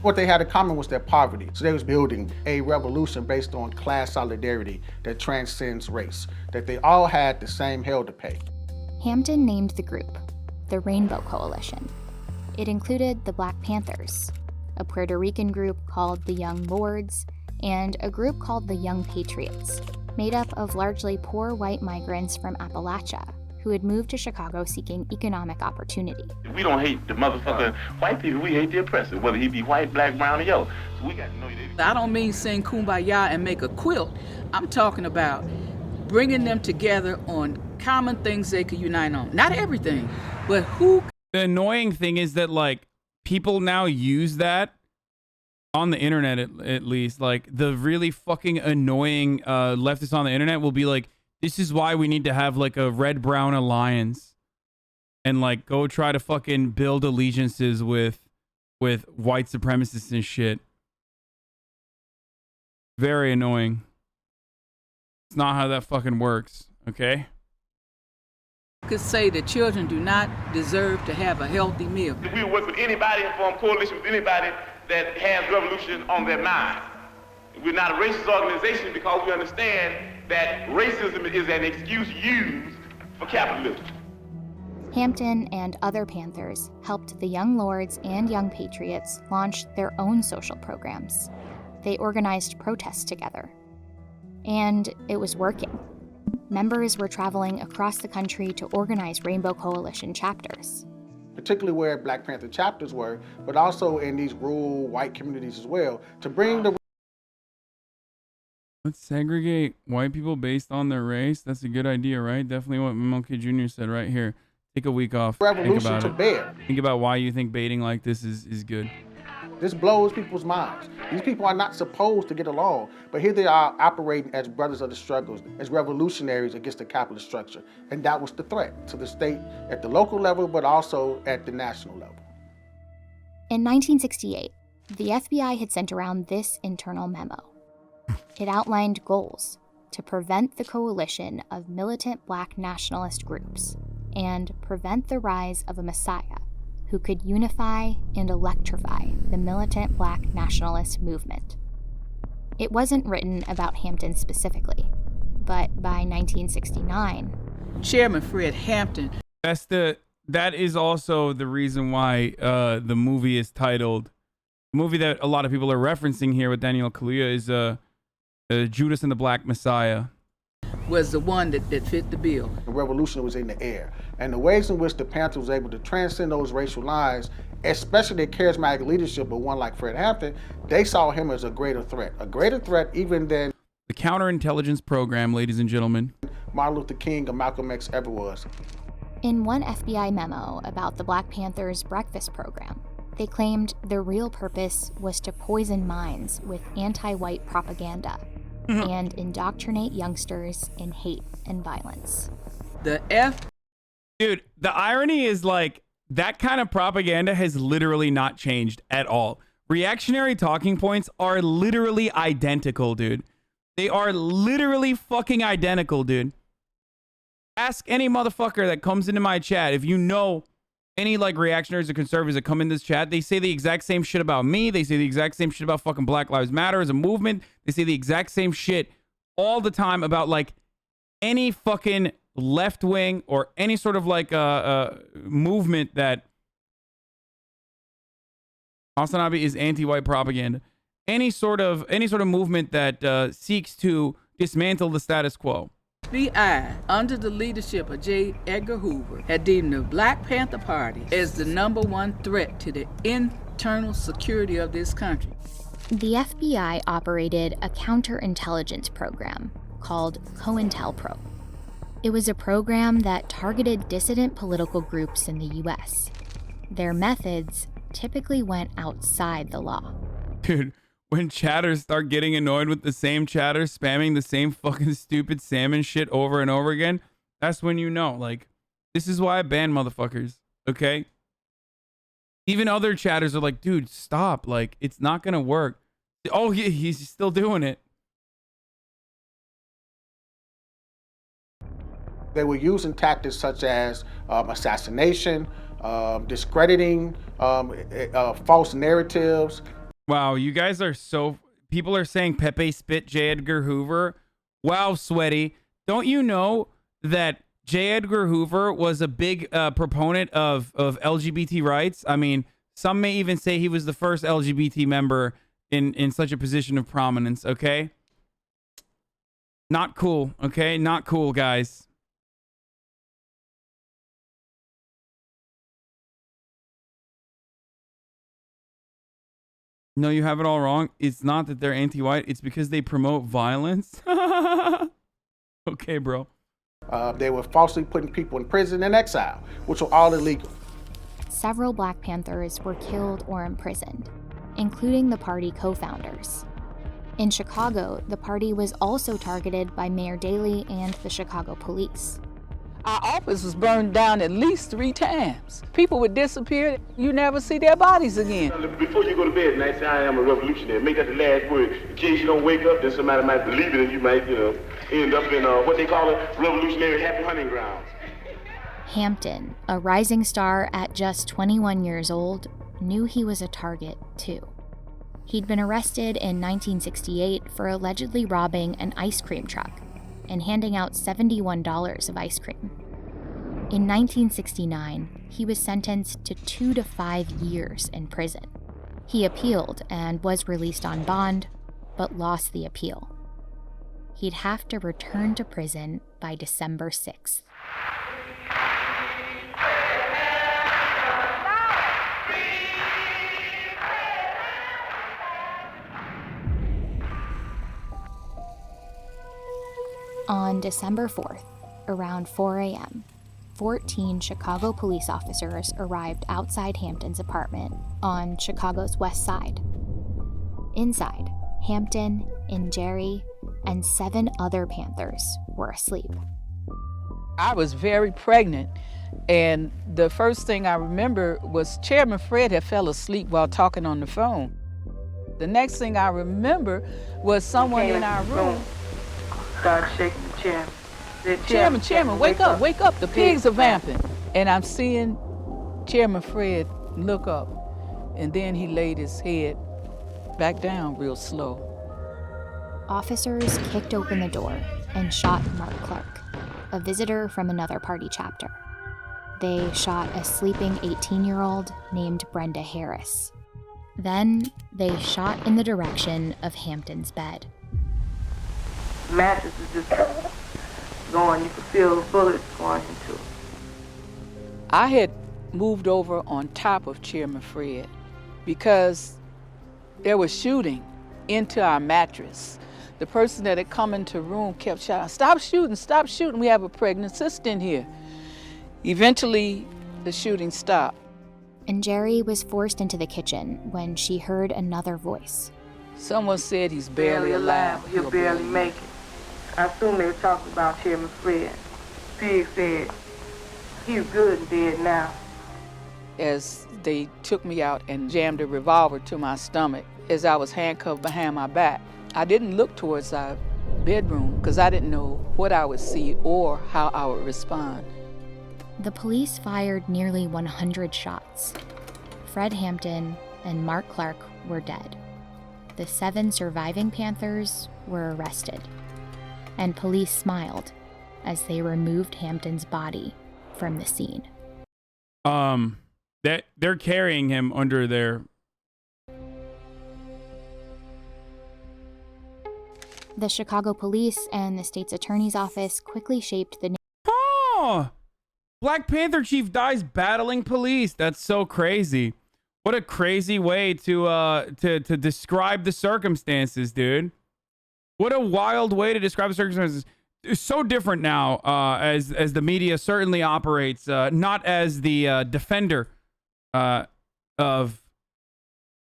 What they had in common was their poverty. So they was building a revolution based on class solidarity that transcends race, that they all had the same hell to pay. Hampton named the group the Rainbow Coalition. It included the Black Panthers, a Puerto Rican group called the Young Lords, and a group called the Young Patriots, made up of largely poor white migrants from Appalachia who had moved to Chicago seeking economic opportunity. We don't hate the motherfucking white people. We hate the oppressor, whether he be white, black, brown, or yellow. So we got to know that. I don't mean sing Kumbaya and make a quilt. I'm talking about bringing them together on common things they could unite on. Not everything, but who. The annoying thing is that, like, people now use that on the internet, at least. Like, the really fucking annoying leftists on the internet will be like, this is why we need to have, like, a red-brown alliance and, like, go try to fucking build allegiances with white supremacists and shit. Very annoying. It's not how that fucking works, okay? Could say that children do not deserve to have a healthy meal. We work with anybody and form coalition with anybody that has revolution on their mind. We're not a racist organization because we understand that racism is an excuse used for capitalism. Hampton and other Panthers helped the Young Lords and Young Patriots launch their own social programs. They organized protests together. And it was working. Members were traveling across the country to organize Rainbow Coalition chapters. Particularly where Black Panther chapters were, but also in these rural white communities as well, to bring the... Let's segregate white people based on their race. That's a good idea, right? Definitely what MLK Jr. said right here. Take a week off. Revolution Think about to it. bear. Think about why you think baiting like this is good. This blows people's minds. These people are not supposed to get along, but here they are operating as brothers of the struggles, as revolutionaries against the capitalist structure. And that was the threat to the state at the local level, but also at the national level. In 1968, the FBI had sent around this internal memo. It outlined goals to prevent the coalition of militant Black nationalist groups and prevent the rise of a messiah who could unify and electrify the militant Black nationalist movement. It wasn't written about Hampton specifically, but by 1969, Chairman Fred Hampton. That is also the reason why the movie is titled. The movie that a lot of people are referencing here with Daniel Kaluuya is Judas and the Black Messiah. Was the one that fit the bill. The revolution was in the air. And the ways in which the Panthers was able to transcend those racial lines, especially their charismatic leadership of one like Fred Hampton, they saw him as a greater threat even than the counterintelligence program, ladies and gentlemen, Martin Luther King or Malcolm X ever was. In one FBI memo about the Black Panthers' breakfast program, they claimed their real purpose was to poison minds with anti-white propaganda and indoctrinate youngsters in hate and violence. Dude, the irony is, like, that kind of propaganda has literally not changed at all. Reactionary talking points are literally identical, dude. They are literally fucking identical, dude. Ask any motherfucker that comes into my chat if you know any, like, reactionaries or conservatives that come in this chat. They say the exact same shit about me. They say the exact same shit about fucking Black Lives Matter as a movement. They say the exact same shit all the time about, like, any fucking left wing or any sort of, like, movement that Hasanabi is anti-white propaganda. Any sort of movement that seeks to dismantle the status quo. FBI, under the leadership of J. Edgar Hoover, had deemed the Black Panther Party as the #1 threat to the internal security of this country. The FBI operated a counterintelligence program called COINTELPRO. It was a program that targeted dissident political groups in the U.S. Their methods typically went outside the law. Dude, when chatters start getting annoyed with the same chatter, spamming the same fucking stupid salmon shit over and over again, that's when you know, like, this is why I ban motherfuckers, okay? Even other chatters are like, dude, stop. Like, it's not gonna work. Oh, he's still doing it. They were using tactics such as assassination, discrediting, false narratives. Wow, you guys are so... People are saying Pepe spit J. Edgar Hoover. Wow, sweaty. Don't you know that J. Edgar Hoover was a big proponent of LGBT rights? I mean, some may even say he was the first LGBT member in such a position of prominence, okay? Not cool, okay? Not cool, guys. No, you have it all wrong. It's not that they're anti-white. It's because they promote violence. Okay, bro. They were falsely putting people in prison and exile, which were all illegal. Several Black Panthers were killed or imprisoned, including the party co-founders. In Chicago, the party was also targeted by Mayor Daley and the Chicago police. Our office was burned down at least 3 times. People would disappear. You never see their bodies again. Before you go to bed tonight, say I am a revolutionary. Make that the last word. In case you don't wake up, then somebody might believe it and you might, end up in what they call a revolutionary happy hunting grounds. Hampton, a rising star at just 21 years old, knew he was a target too. He'd been arrested in 1968 for allegedly robbing an ice cream truck and handing out $71 of ice cream. In 1969, he was sentenced to 2 to 5 years in prison. He appealed and was released on bond, but lost the appeal. He'd have to return to prison by December 6th. On December 4th, around 4 a.m., 14 Chicago police officers arrived outside Hampton's apartment on Chicago's west side. Inside, Hampton and Jerry and 7 other Panthers were asleep. I was very pregnant, and the first thing I remember was Chairman Fred had fell asleep while talking on the phone. The next thing I remember was someone in our room started shaking the chair. Said, Chairman, wake up, wake up, the pigs are vamping. And I'm seeing Chairman Fred look up, and then he laid his head back down real slow. Officers kicked open the door and shot Mark Clark, a visitor from another party chapter. They shot a sleeping 18-year-old named Brenda Harris. Then they shot in the direction of Hampton's bed. The mattress is just going, you could feel the bullets going into it. I had moved over on top of Chairman Fred because there was shooting into our mattress. The person that had come into the room kept shouting, stop shooting, we have a pregnant sister in here. Eventually, the shooting stopped. And Jerry was forced into the kitchen when she heard another voice. Someone said he's barely alive. He'll barely make it. I assume they were talking about Chairman Fred. Pig said he's good and dead now. As they took me out and jammed a revolver to my stomach as I was handcuffed behind my back, I didn't look towards our bedroom because I didn't know what I would see or how I would respond. The police fired nearly 100 shots. Fred Hampton and Mark Clark were dead. The 7 surviving Panthers were arrested. And police smiled as they removed Hampton's body from the scene. They're carrying him under their... The Chicago police and the state's attorney's office quickly shaped the... Oh! Black Panther chief dies battling police. That's so crazy. What a crazy way to describe the circumstances, dude. What a wild way to describe the circumstances. It's so different now as the media certainly operates, not as the defender of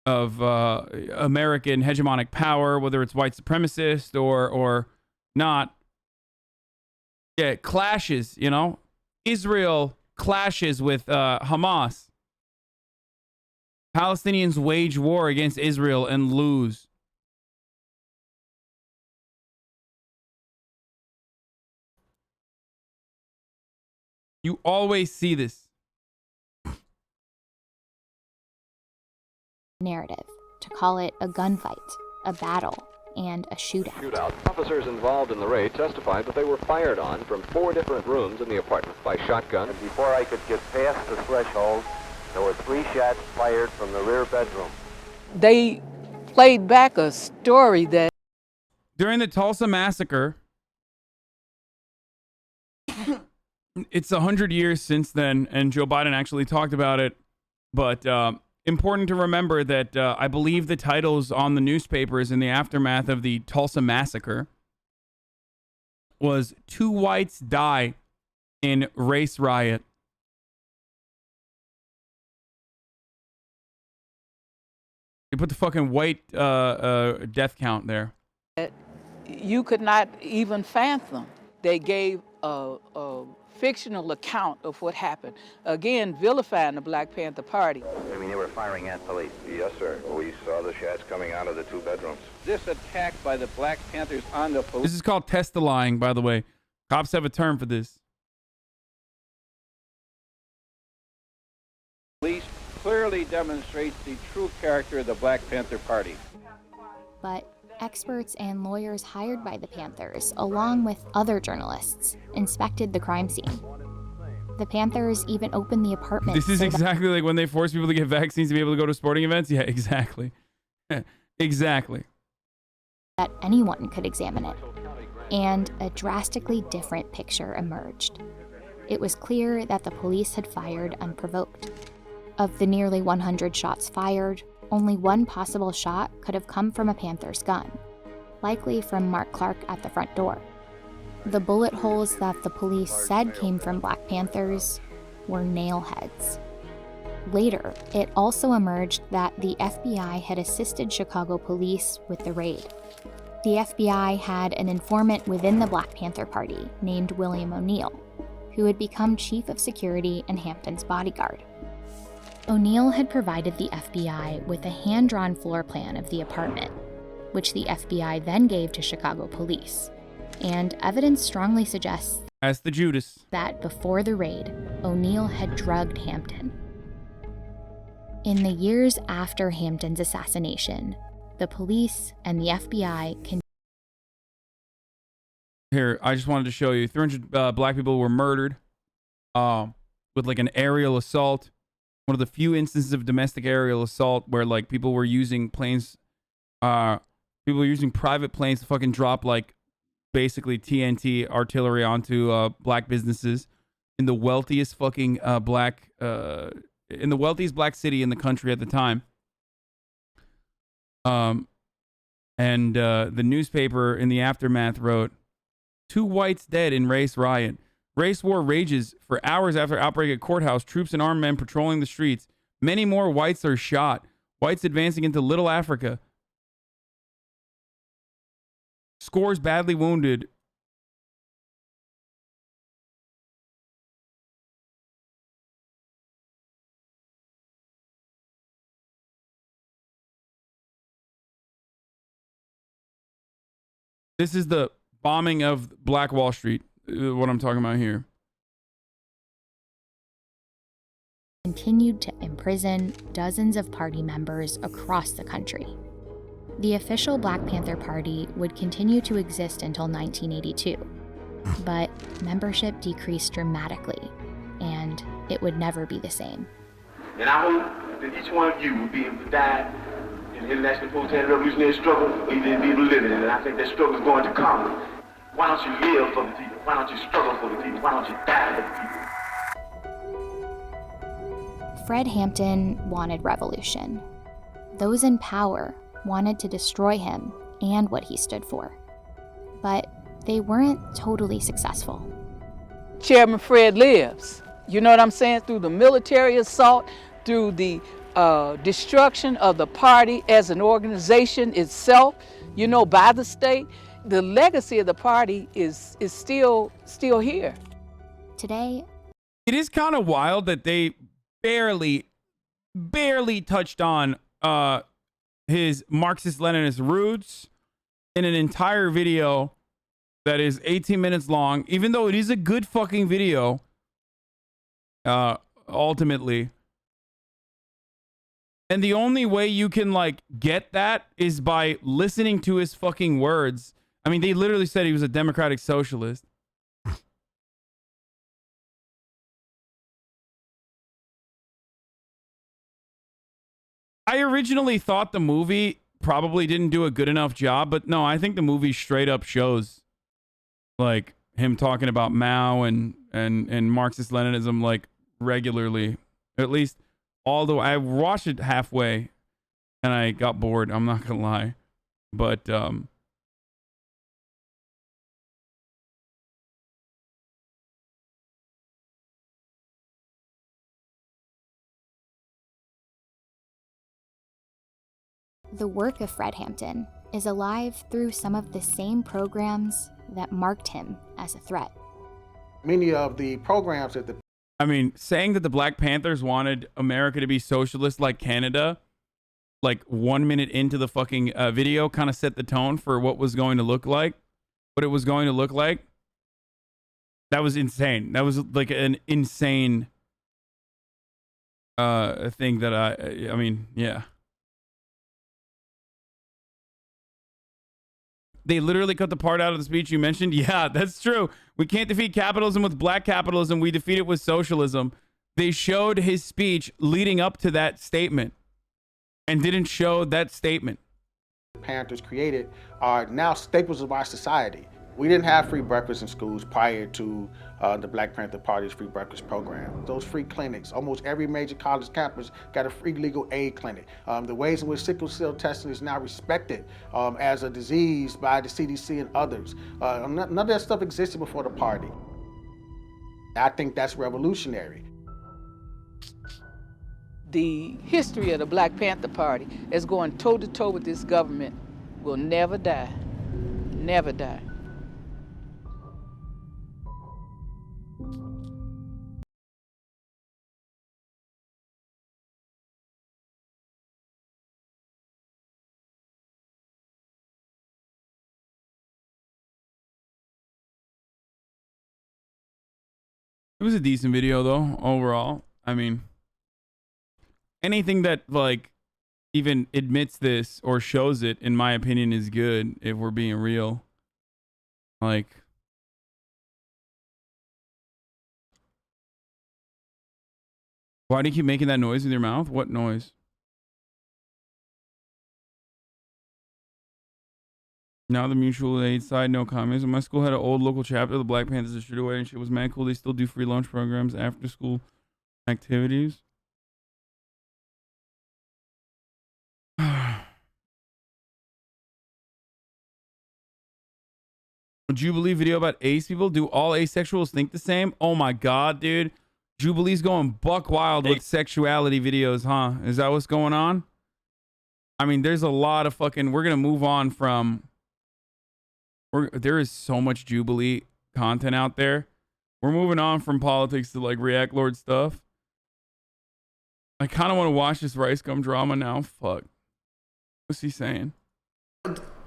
American hegemonic power, whether it's white supremacist or not. Yeah, it clashes, you know? Israel clashes with Hamas. Palestinians wage war against Israel and lose. You always see this. Narrative to call it a gunfight, a battle, and a shootout. Officers involved in the raid testified that they were fired on from 4 different rooms in the apartment by shotgun. And before I could get past the threshold, there were 3 shots fired from the rear bedroom. They played back a story that during the Tulsa massacre, it's 100 years since then, and Joe Biden actually talked about it. But important to remember that I believe the titles on the newspapers in the aftermath of the Tulsa massacre was "Two Whites Die in Race Riot." You put the fucking white death count there. You could not even fathom. They gave a fictional account of what happened. Again, vilifying the Black Panther Party. I mean, they were firing at police. Yes, sir. We saw the shots coming out of the 2 bedrooms. This attack by the Black Panthers on the police. This is called testifying, by the way. Cops have a term for this. Police clearly demonstrates the true character of the Black Panther Party. But experts and lawyers hired by the Panthers, along with other journalists, inspected the crime scene. The Panthers even opened the apartment. This is exactly like when they force people to get vaccines to be able to go to sporting events. Yeah, exactly. Exactly. That anyone could examine it. And a drastically different picture emerged. It was clear that the police had fired unprovoked. Of the nearly 100 shots fired, only one possible shot could have come from a Panther's gun, likely from Mark Clark at the front door. The bullet holes that the police said came from Black Panthers were nail heads. Later, it also emerged that the FBI had assisted Chicago police with the raid. The FBI had an informant within the Black Panther Party named William O'Neill, who had become chief of security and Hampton's bodyguard. O'Neill had provided the FBI with a hand-drawn floor plan of the apartment, which the FBI then gave to Chicago police. And evidence strongly suggests as the Judas that before the raid, O'Neill had drugged Hampton. In the years after Hampton's assassination, the police and the FBI Here, I just wanted to show you 300 black people were murdered with like an aerial assault. One of the few instances of domestic aerial assault where like people were using planes, people were using private planes to fucking drop like basically TNT artillery onto black businesses in the wealthiest fucking in the wealthiest black city in the country at the time. And the newspaper in the aftermath wrote, 2 whites dead in race riot. Race war rages for hours after outbreak at courthouse. Troops and armed men patrolling the streets. Many more whites are shot. Whites advancing into Little Africa. Scores badly wounded. This is the bombing of Black Wall Street, what I'm talking about here. continued to imprison dozens of party members across the country. The official Black Panther Party would continue to exist until 1982, but membership decreased dramatically, and it would never be the same. And I hope that each one of you will be able to die in the international proletarian revolutionary struggle, or you didn't be able to live in it. And I think that struggle is going to come. Why don't you live for the people? Why don't you struggle for the people? Why don't you die for the people? Fred Hampton wanted revolution. Those in power wanted to destroy him and what he stood for. But they weren't totally successful. Chairman Fred lives. You know what I'm saying? Through the military assault, through the destruction of the party as an organization itself, you know, by the state, the legacy of the party is still here. Today, it is kind of wild that they barely touched on his Marxist-Leninist roots in an entire video that is 18 minutes long, even though it is a good fucking video, ultimately. And the only way you can, like, get that is by listening to his fucking words. I mean, they literally said he was a democratic socialist. I originally thought the movie probably didn't do a good enough job, but no, I think the movie straight up shows, like, him talking about Mao and Marxist-Leninism, like, regularly. At least all the way. I watched it halfway and I got bored. I'm not gonna lie, but The work of Fred Hampton is alive through some of the same programs that marked him as a threat. Many of the programs that the I mean, saying that the Black Panthers wanted America to be socialist like Canada, like 1 minute into the fucking video, kind of set the tone for what was going to look like, what it was going to look like. That was insane. That was like an insane thing that I mean, yeah. They literally cut the part out of the speech you mentioned. Yeah, that's true. We can't defeat capitalism with black capitalism. We defeat it with socialism. They showed his speech leading up to that statement and didn't show that statement. Panthers created are now staples of our society. We didn't have free breakfast in schools prior to the Black Panther Party's free breakfast program. Those free clinics, almost every major college campus got a free legal aid clinic. The ways in which sickle cell testing is now respected as a disease by the CDC and others. None of that stuff existed before the party. I think that's revolutionary. The history of the Black Panther Party is going toe-to-toe with this government will never die. Never die. It was a decent video though, overall. I mean, anything that like even admits this or shows it, in my opinion, is good if we're being real. Like, why do you keep making that noise with your mouth? What noise? Now the mutual aid side, no comments. My school had an old local chapter. The Black Panthers are straight away and shit was mad cool. They still do free lunch programs, after school activities. Jubilee video about ace people. Do all asexuals think the same? Oh my god, dude. Jubilee's going buck wild with sexuality videos, huh? Is that what's going on? I mean, there's a lot of fucking... We're going to move on from... there is so much Jubilee content out there. We're moving on from politics to like React Lord stuff. I kind of want to watch this Rice Gum drama now. Fuck. What's he saying?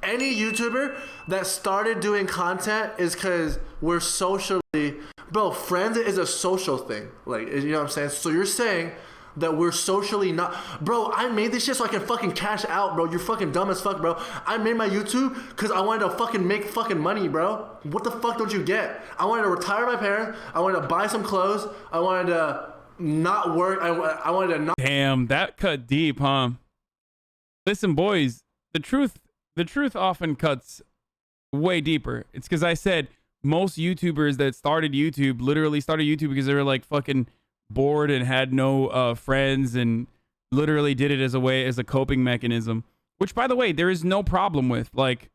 Any YouTuber that started doing content is because we're socially... Bro, friends is a social thing. Like, you know what I'm saying? So you're saying that we're socially not... Bro, I made this shit so I can fucking cash out, bro. You're fucking dumb as fuck, bro. I made my YouTube because I wanted to fucking make fucking money, bro. What the fuck don't you get? I wanted to retire my parents. I wanted to buy some clothes. I wanted to not work. I wanted to not... Damn, that cut deep, huh? Listen, boys, the truth often cuts way deeper. It's because I said most YouTubers that started YouTube literally started YouTube because they were like fucking bored and had no friends and literally did it as a coping mechanism, which, by the way, there is no problem with. Like,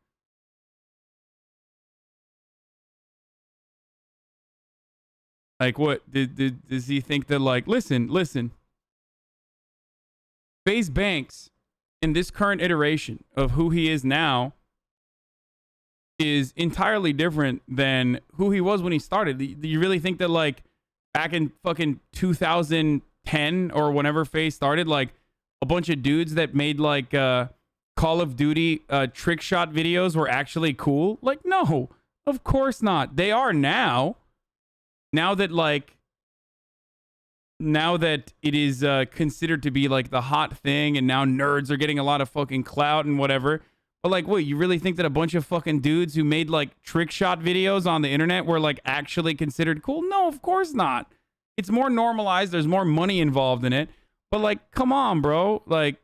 what does he think that, like, listen, FaZe Banks in this current iteration of who he is now is entirely different than who he was when he started. Do you really think that, like, back in fucking 2010 or whenever FaZe started, like, a bunch of dudes that made like Call of Duty trick shot videos were actually cool? Like, no, of course not. They are now. Now that it is considered to be like the hot thing, and now nerds are getting a lot of fucking clout and whatever. But like, wait, you really think that a bunch of fucking dudes who made like trick shot videos on the internet were like actually considered cool? No, of course not. It's more normalized. There's more money involved in it. But like, come on, bro. Like,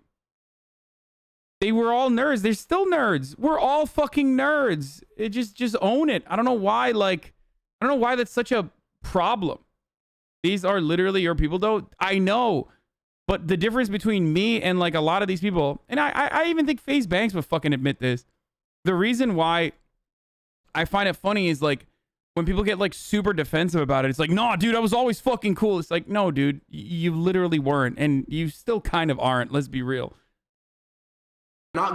they were all nerds. They're still nerds. We're all fucking nerds. It just own it. I don't know why. Like, I don't know why that's such a problem. These are literally your people, though. I know But the difference between me and like a lot of these people, and I even think FaZe Banks would fucking admit this. The reason why I find it funny is like when people get like super defensive about it. It's like, no, dude, I was always fucking cool. It's like, no, dude, you literally weren't, and you still kind of aren't. Let's be real. Not go